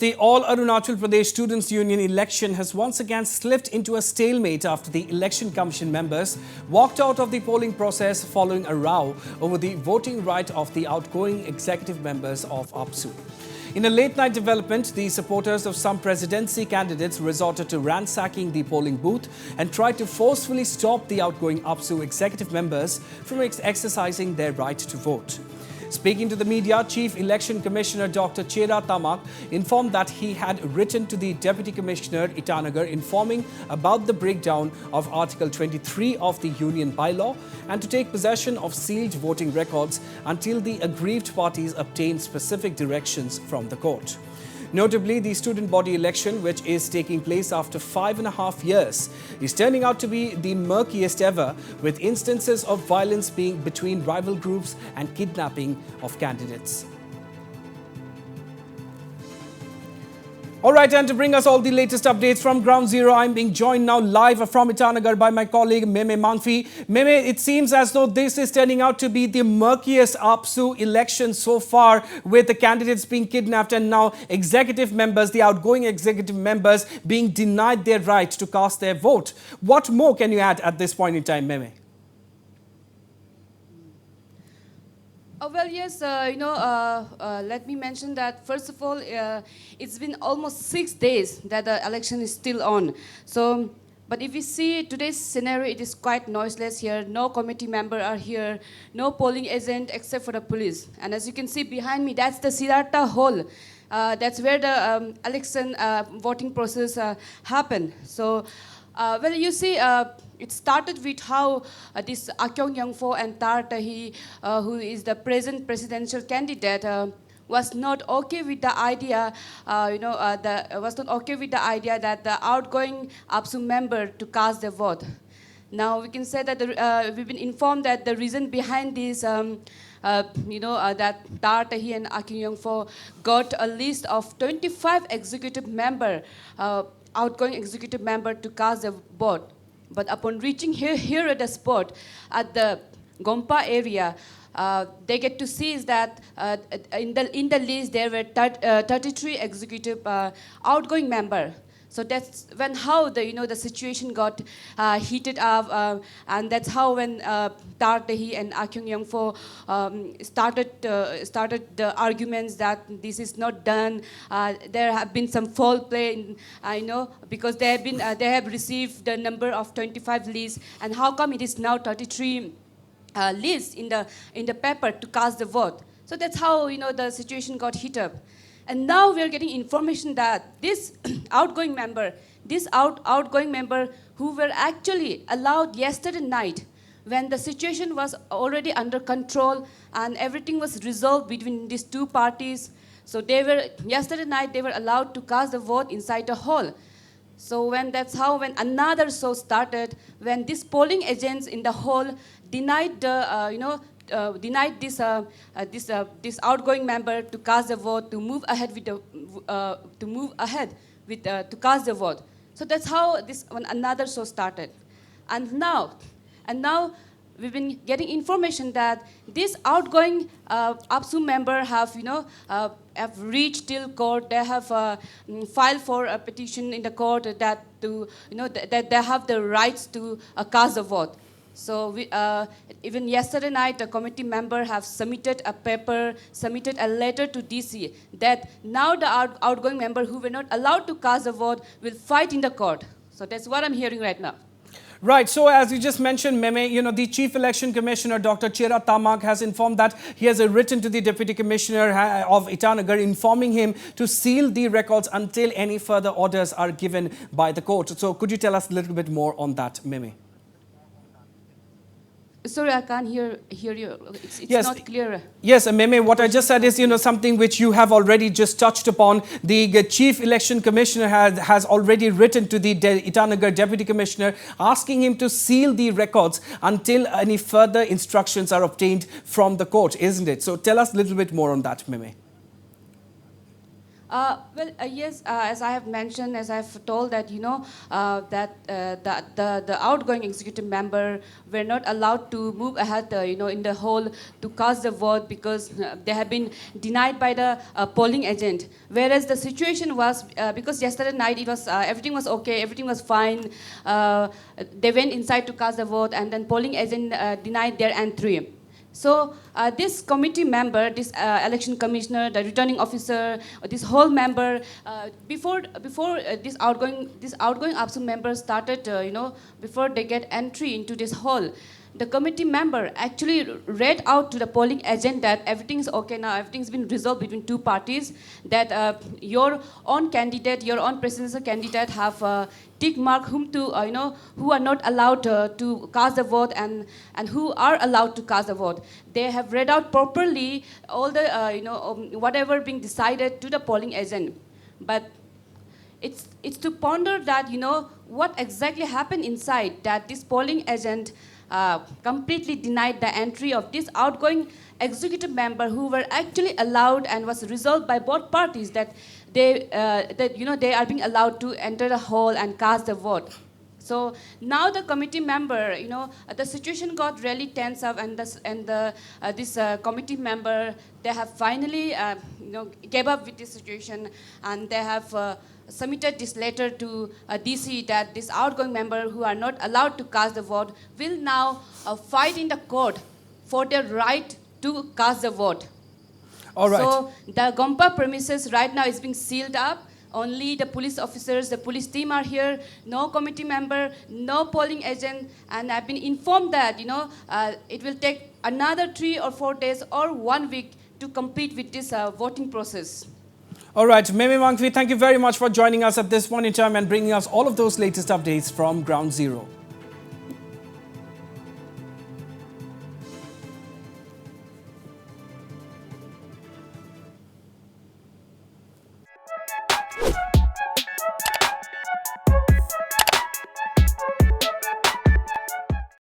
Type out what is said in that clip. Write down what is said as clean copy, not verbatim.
The All Arunachal Pradesh Students' Union election has once again slipped into a stalemate after the Election Commission members walked out of the polling process following a row over the voting right of the outgoing executive members of AAPSU. In a late-night development, the supporters of some presidency candidates resorted to ransacking the polling booth and tried to forcefully stop the outgoing AAPSU executive members from exercising their right to vote. Speaking to the media, Chief Election Commissioner Dr. Chera Tamak informed that he had written to the Deputy Commissioner Itanagar informing about the breakdown of Article 23 of the Union Bylaw and to take possession of sealed voting records until the aggrieved parties obtain specific directions from the court. Notably, the student body election, which is taking place after 5.5 years, is turning out to be the murkiest ever, with instances of violence being between rival groups and kidnapping of candidates. All right, and to bring us all the latest updates from Ground Zero, I'm being joined now live from Itanagar by my colleague Meme Mangfi. Meme, it seems as though this is turning out to be the murkiest AAPSU election so far, with the candidates being kidnapped and now executive members, the outgoing executive members, being denied their right to cast their vote. What more can you add at this point in time, Meme? Well, yes, let me mention that, first of all, it's been almost 6 days that the election is still on. So, but if you see today's scenario, it is quite noiseless here. No committee member are here, no polling agent except for the police. And as you can see behind me, that's the Siddhartha Hall. That's where the election voting process happened. So, well, you see, it started with how this Akyong Yangfo and Tartahi, who is the present presidential candidate, was not okay with the idea, was not okay with the idea that the outgoing AAPSU member to cast the vote. Now we can say that we've been informed that the reason behind this, that Tartahi and Akyong Yangfo got a list of 25 executive member, outgoing executive member to cast the vote. But upon reaching here at the spot, at the Gompa area, they get to see is that in the list there were 33 executive outgoing member. So that's when how the situation got heated up, and that's how when Tartahi and Akyong Yangfo started the arguments that this is not done. There have been some foul play, because they have received the number of 25 lists, and how come it is now 33 lists in the paper to cast the vote? So that's how the situation got heated up. And now we are getting information that this outgoing member, who were actually allowed yesterday night, when the situation was already under control and everything was resolved between these two parties. So yesterday night they were allowed to cast the vote inside the hall. So that's how when another show started, when these polling agents in the hall denied the denied this outgoing member to cast the vote, to move ahead with to cast the vote. So that's how this another show started, and now we've been getting information that this outgoing AAPSU member have reached till court. They have filed for a petition in the court that that they have the rights to cast the vote. So even yesterday night, a committee member have submitted a letter to DC that now the outgoing member who were not allowed to cast a vote will fight in the court. So that's what I'm hearing right now. Right. So as you just mentioned, Meme, the Chief Election Commissioner, Dr. Chera Tamak, has informed that he has written to the Deputy Commissioner of Itanagar informing him to seal the records until any further orders are given by the court. So could you tell us a little bit more on that, Meme? Sorry, I can't hear you. It's yes, not clear. Yes, Meme, what I just said is, something which you have already just touched upon. The Chief Election Commissioner has already written to the Itanagar Deputy Commissioner asking him to seal the records until any further instructions are obtained from the court, isn't it? So tell us a little bit more on that, Meme. Yes, as I have mentioned, as I've told that, the outgoing executive member were not allowed to move ahead, in the hall to cast the vote because they have been denied by the polling agent. Whereas the situation was, because yesterday night it was, everything was okay, everything was fine. They went inside to cast the vote and then polling agent denied their entry. So this committee member, this election commissioner, the returning officer, this whole member, before this outgoing AAPSU members started, before they get entry into this hall, the committee member actually read out to the polling agent that everything is okay now, everything's been resolved between two parties, that your own candidate, your own presidential candidate have tick mark whom to, who are not allowed to cast the vote and who are allowed to cast the vote. They have read out properly all the, whatever being decided to the polling agent. But it's to ponder that, what exactly happened inside, that this polling agent completely denied the entry of this outgoing executive member who were actually allowed and was resolved by both parties that they are being allowed to enter the hall and cast the vote. So now the committee member, the situation got really tense up, and this committee member, they have finally, gave up with this situation, and they have submitted this letter to DC that this outgoing member who are not allowed to cast the vote will now fight in the court for their right to cast the vote. All right. So the Gompa premises right now is being sealed up. Only the police officers, the police team are here, no committee member, no polling agent, and I've been informed that, it will take another 3 or 4 days or 1 week to complete with this voting process. All right, Meme Mangvi, thank you very much for joining us at this point in time and bringing us all of those latest updates from Ground Zero.